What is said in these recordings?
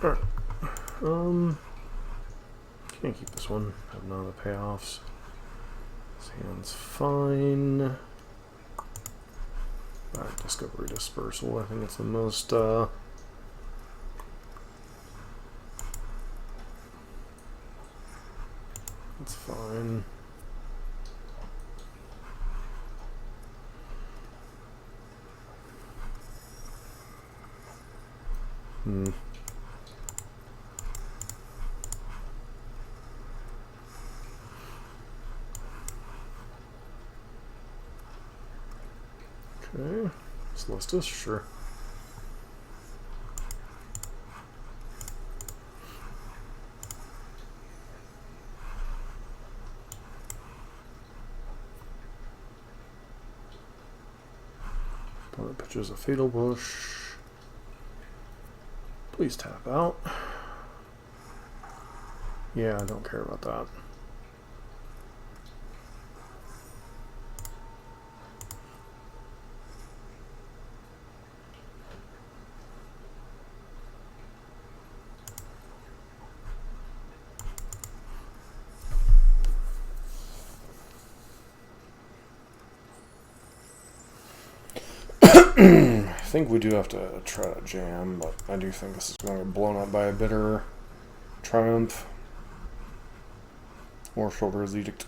Alright. Can't keep this one. Have none of the payoffs. This hand's fine. Discovery Dispersal. I think it's the most it's fine. Okay. Celestis, sure. Opponent pitches a Fatal Push. Please tap out. Yeah, I don't care about that. I think we do have to try to jam, but I do think this is going to get blown up by a bitter Triumph or Shoulder's Edict.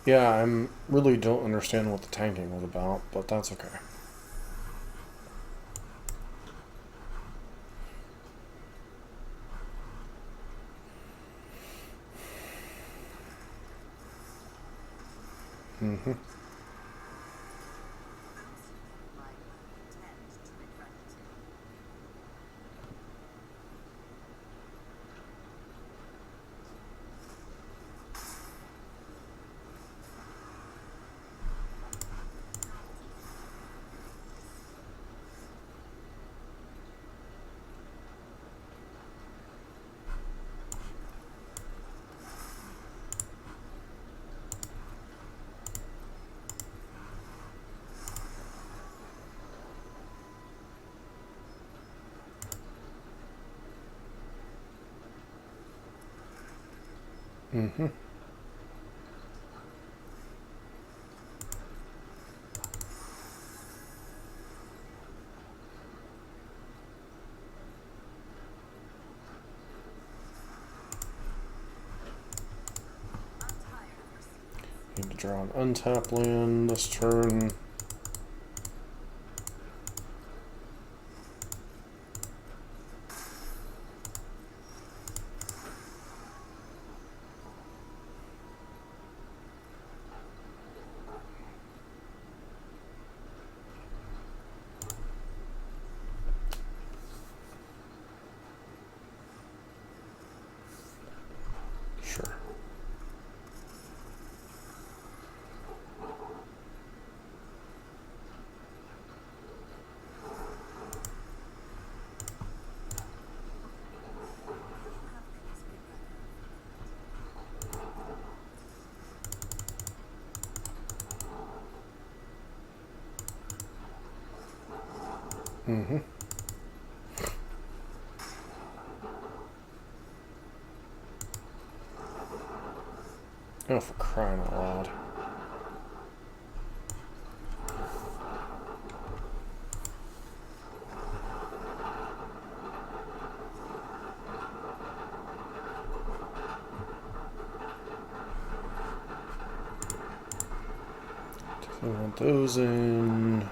Yeah, I really don't understand what the tanking was about, but that's okay. Need to draw an untap land this turn. Sure. Oh, for crying out loud. Definitely want those in.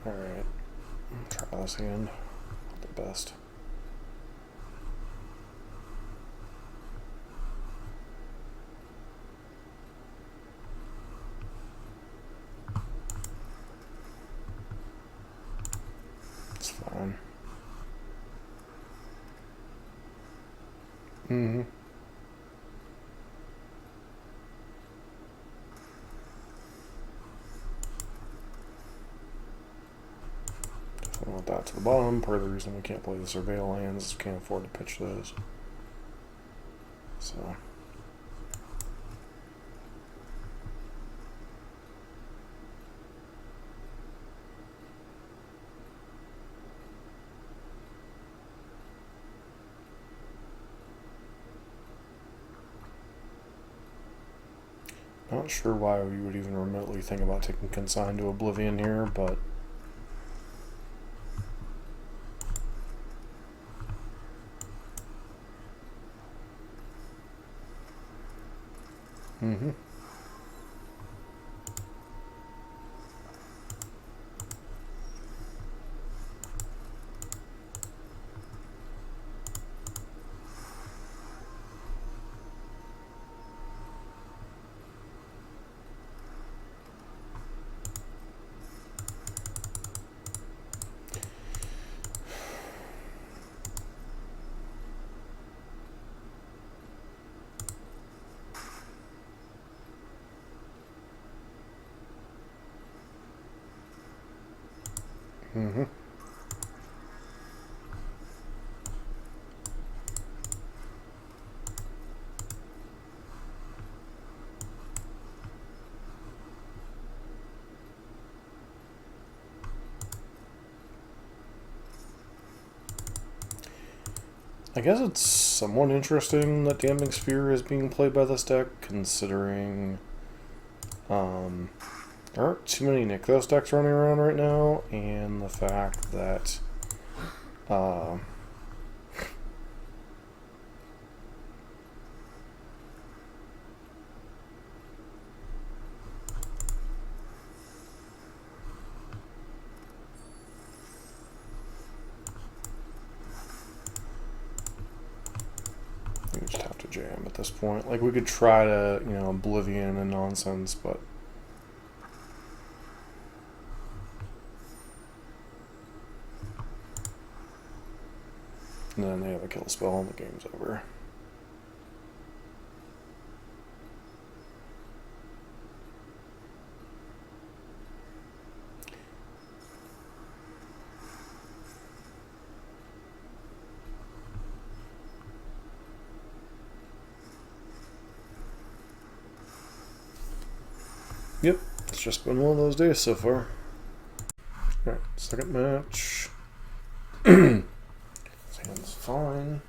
Alright. Try this hand. Not the best. It's fine. Mm-hmm. Definitely want that to the bottom. Part of the reason we can't play the Surveil lands is we can't afford to pitch those. So. Not sure why we would even remotely think about taking Consign to Oblivion here, but mm-hmm. Mm-hmm. I guess it's somewhat interesting that Damping Sphere is being played by this deck, considering there aren't too many Nykthos decks running around right now, and the fact that we just have to jam at this point. Like, we could try to, you know, Oblivion and nonsense, but and then they have a kill spell and the game's over. Yep, it's just been one of those days so far. Alright, second match. This hand's fine.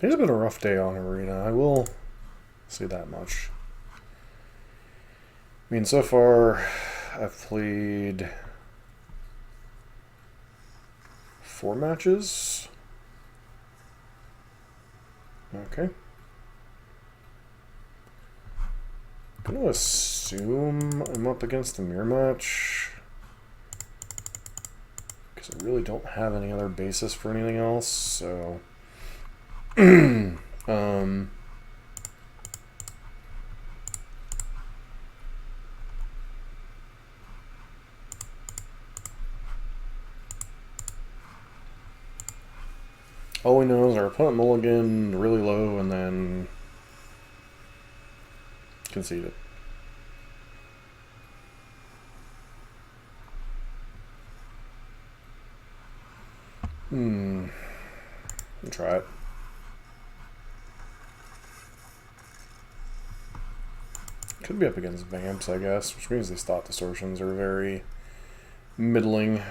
It's been a rough day on Arena, I will say that much. I mean, so far, I've played 4 matches. Okay. I'm going to assume I'm up against the mirror match, because I really don't have any other basis for anything else, so all we know is our opponent mulliganed really low and then conceded. Try it. Could be up against Vamps, I guess, which means these thought distortions are very middling.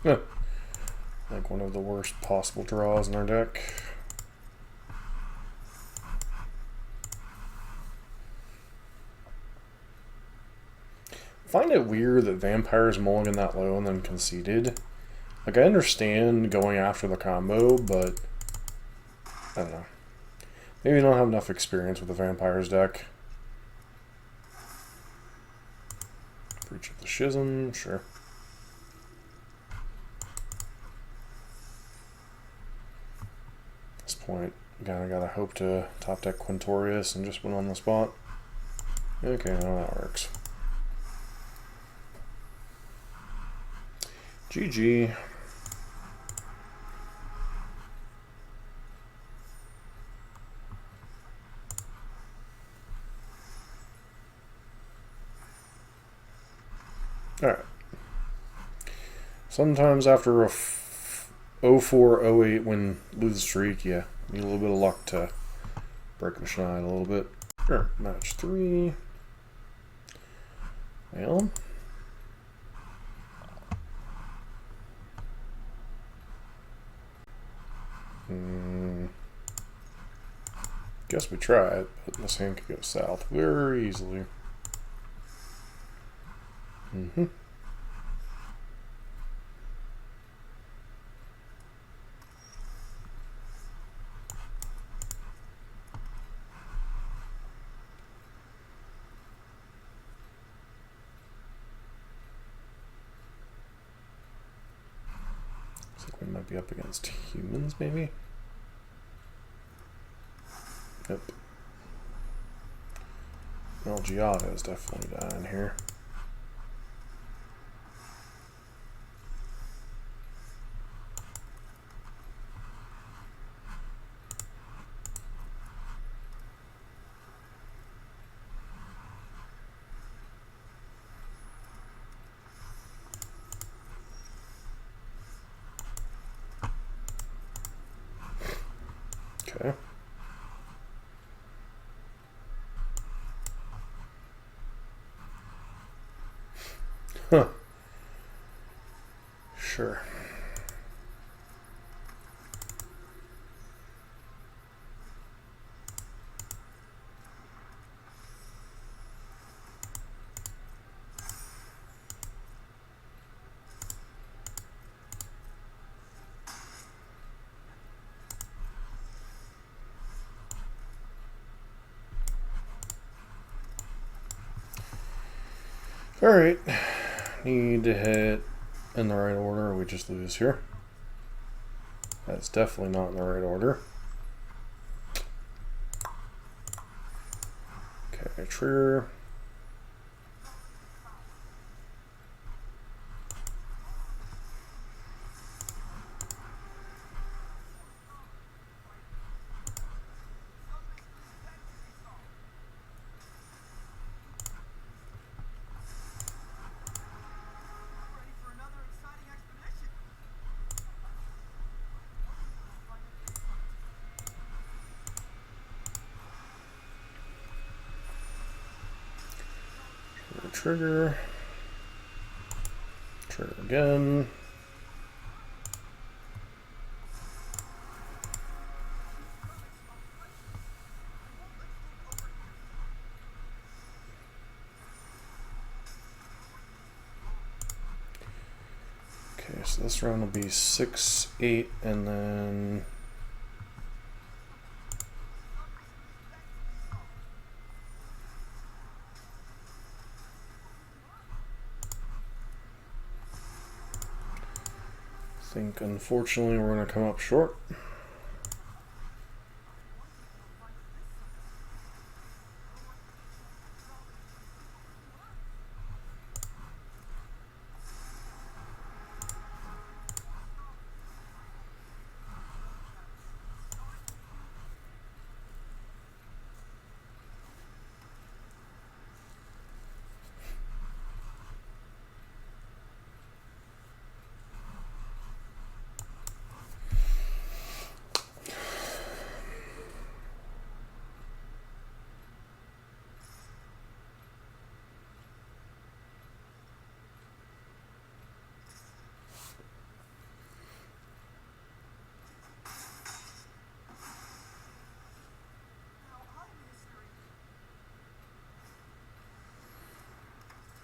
Like one of the worst possible draws in our deck. I find it weird that Vampires mulligan that low and then conceded. Like, I understand going after the combo, but I don't know. Maybe you don't have enough experience with the Vampires deck. Breach of the Schism, sure. At this point, kinda gotta hope to top deck Quintorious and just win on the spot. Okay, now that works. GG. Alright. Sometimes after a 0-4-0-8 win lose streak, yeah, need a little bit of luck to break the schneid a little bit. Sure, match 3. Well. Guess we try it, but this hand could go south very easily. Looks like we might be up against humans, maybe? Yep. Well, Giada is definitely dying here. Okay. Huh. Sure. Alright. Need to hit in the right order or we just lose here. That's definitely not in the right order. Okay, trigger. Trigger. Trigger again. Okay, so this round will be 6, 8, and then I think unfortunately we're going to come up short.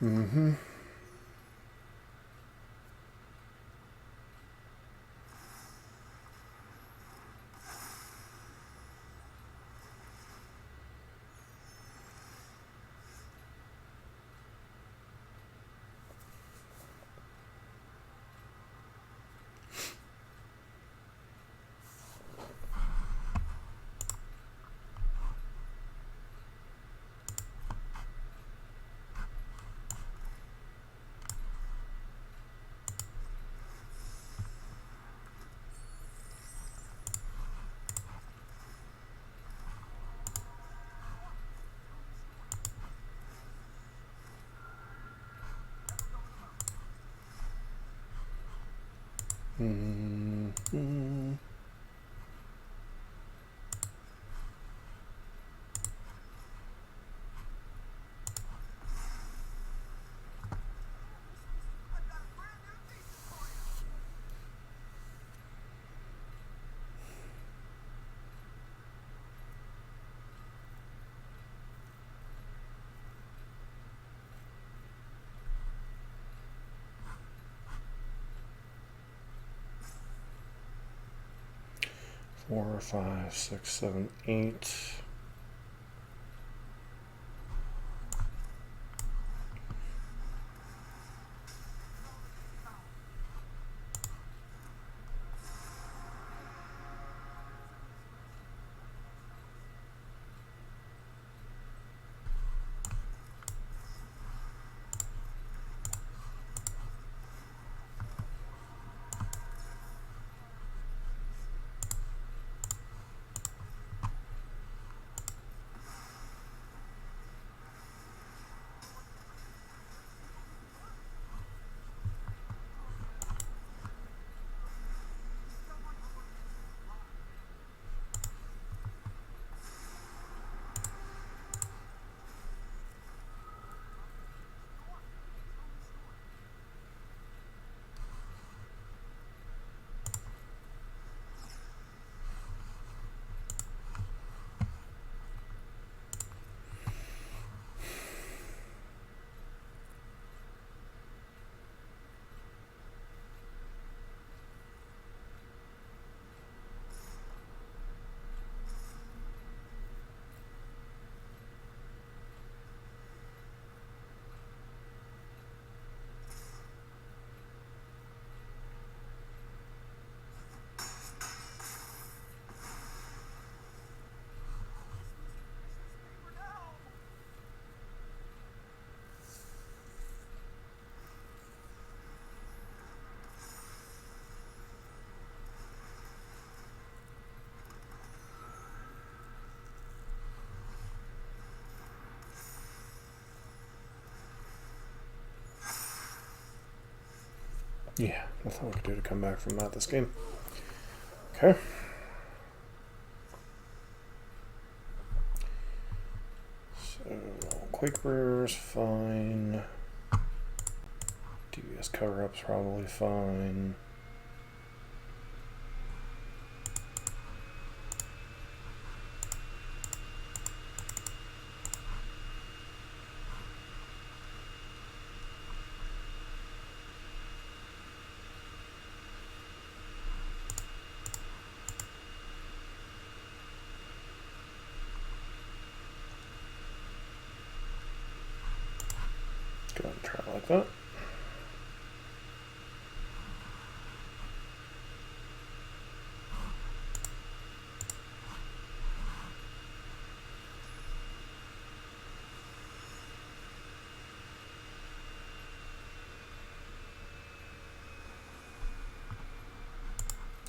Mm-hmm. Mm-hmm. 4, 5, 6, 7, 8. Yeah, nothing we can do to come back from that this game. Okay. So, Quake Brewer's fine. DBS cover-up's probably fine. Go ahead and try it like that.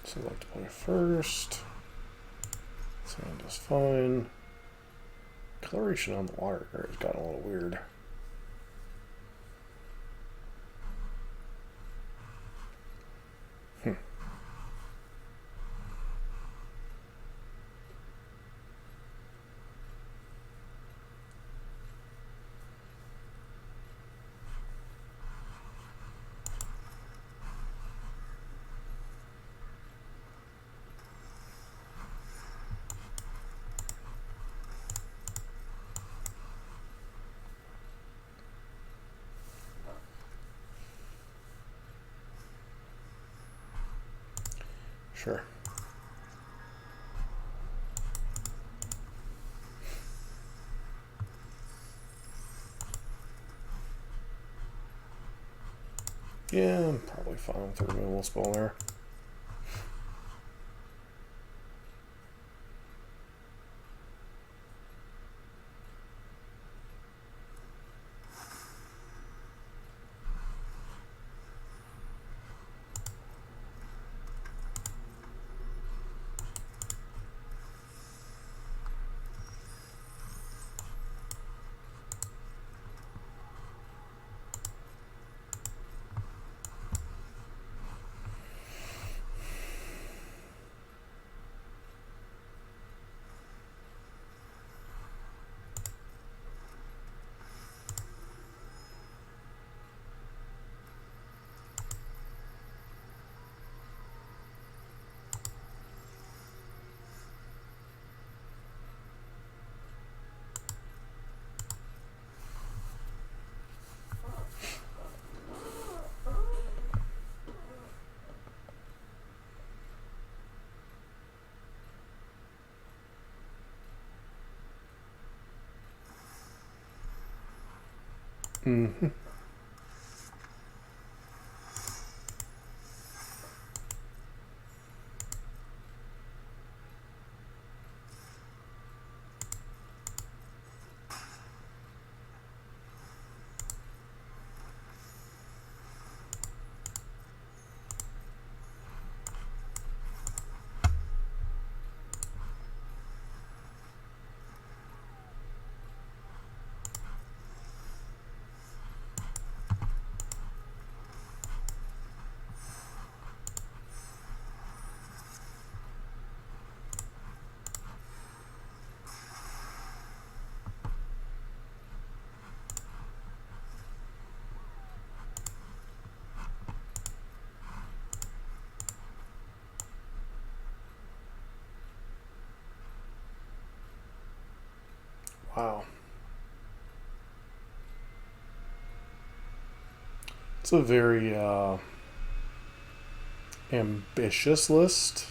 So I'd like to play first. Sand is fine. Coloration on the Watery Grave got a little weird. Sure. Yeah, I'm probably fine with the removal spell there. Mm-hmm. Wow. It's a very ambitious list.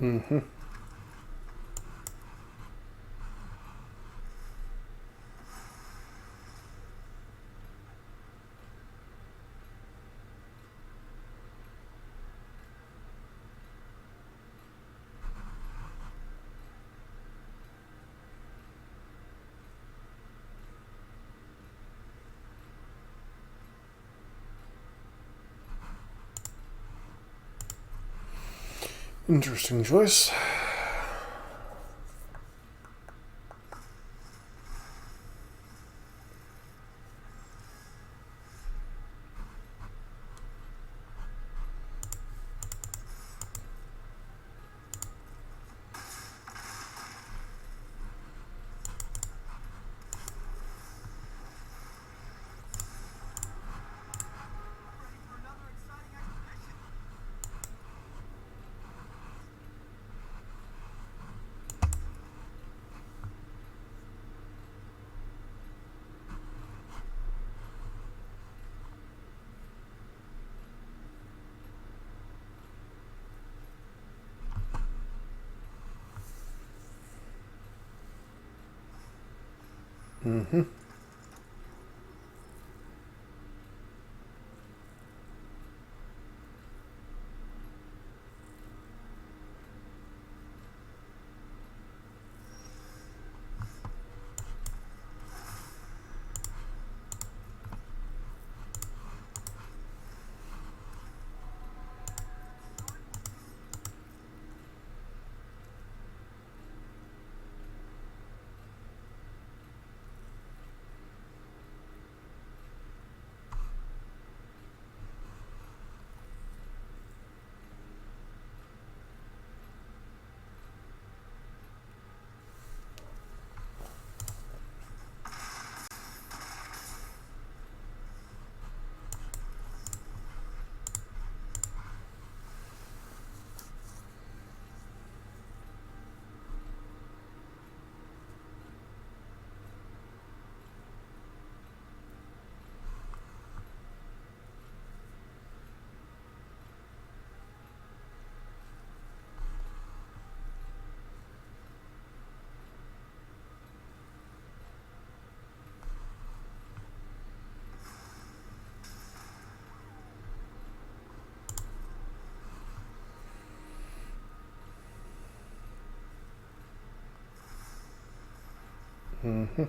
Mm-hmm. Interesting choice. Mm-hmm. Mm-hmm.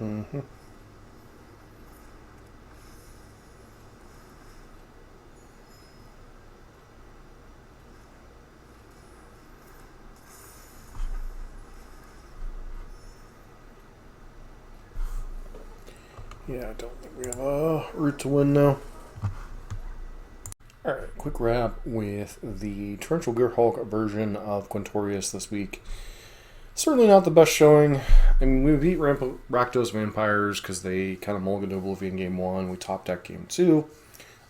Mm-hmm. Yeah, I don't think we have a route to win now. Alright, quick wrap with the Torrential Gearhulk version of Quintorious this week. Certainly not the best showing. I mean, we beat Rakdos Vampires because they kind of mulliganed Oblivion game 1. We top deck game 2.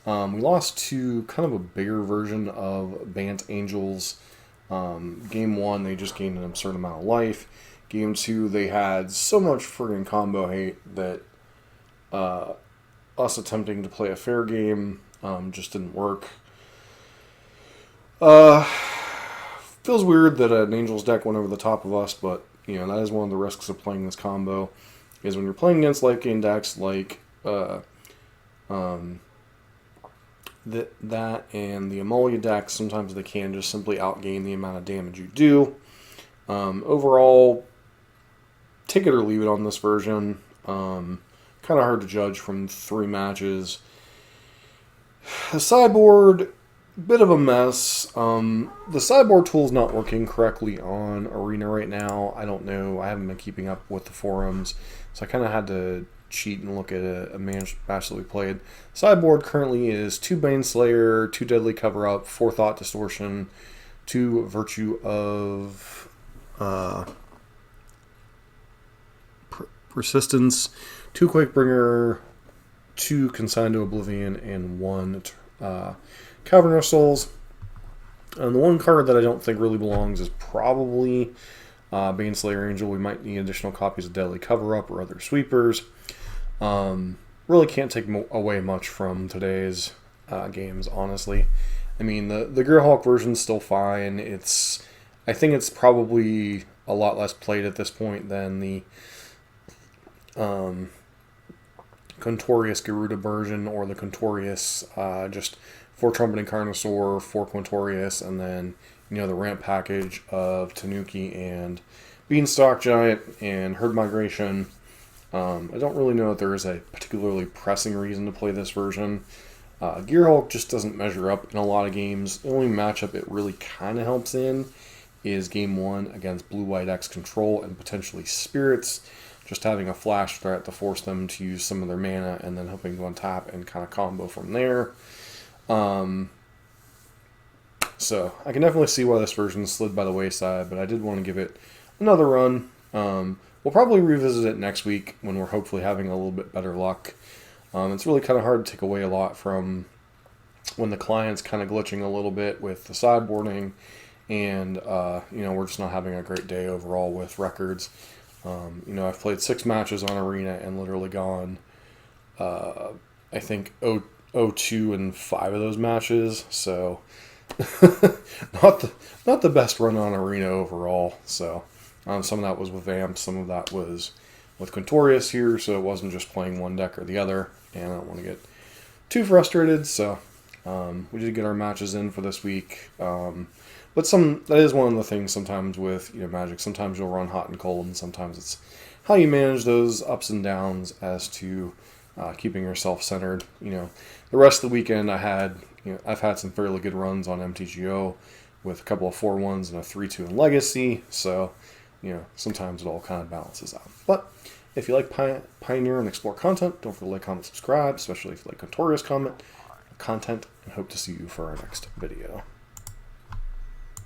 We lost to kind of a bigger version of Bant Angels. Game 1, they just gained an absurd amount of life. Game 2, they had so much friggin' combo hate that us attempting to play a fair game just didn't work. Feels weird that an Angels deck went over the top of us, but you know that is one of the risks of playing this combo. Is when you're playing against life gain decks like that and the Amalia decks, sometimes they can just simply outgain the amount of damage you do. Overall, take it or leave it on this version. Kind of hard to judge from 3 matches. The sideboard, bit of a mess. The sideboard tool's not working correctly on Arena right now. I don't know. I haven't been keeping up with the forums, so I kind of had to cheat and look at a match that we played. Sideboard currently is 2 Baneslayer, 2 Deadly Cover-Up, 4 Thought Distortion, 2 Virtue of Persistence, 2 Quakebringer, 2 Consign to Oblivion, and 1 Cavern of Souls. And the one card that I don't think really belongs is probably Baneslayer Angel. We might need additional copies of Deadly Cover-Up or other sweepers. Really can't take away much from today's games, honestly. I mean, the Gearhulk version's still fine. I think it's probably a lot less played at this point than the Quintorious Garuda version or the Quintorious just for Trumpeting Carnosaur, for Quintorious, and then the ramp package of Tanuki and Beanstalk Giant and Herd Migration. I don't really know if there is a particularly pressing reason to play this version. Gearhulk just doesn't measure up in a lot of games. The only matchup it really kind of helps in is Game 1 against Blue-White X Control and potentially Spirits. Just having a flash threat to force them to use some of their mana and then hoping to untap and kind of combo from there. So I can definitely see why this version slid by the wayside, but I did want to give it another run. We'll probably revisit it next week when we're hopefully having a little bit better luck. It's really kind of hard to take away a lot from when the client's kind of glitching a little bit with the sideboarding, and we're just not having a great day overall with records. I've played 6 matches on Arena and literally gone, I think, 0-2 in 5 of those matches. So, not the best run on Arena overall. So, some of that was with Vamp, some of that was with Quintorious here. So it wasn't just playing one deck or the other. And I don't want to get too frustrated. So, we did get our matches in for this week. But that is one of the things sometimes with Magic. Sometimes you'll run hot and cold, and sometimes it's how you manage those ups and downs as to keeping yourself centered. The rest of the weekend I've had some fairly good runs on MTGO with a couple of 4-1s and a 3-2 in Legacy. So sometimes it all kind of balances out. But if you like Pioneer and Explore content, don't forget to like, comment, subscribe, especially if you like Quintorious content, and hope to see you for our next video.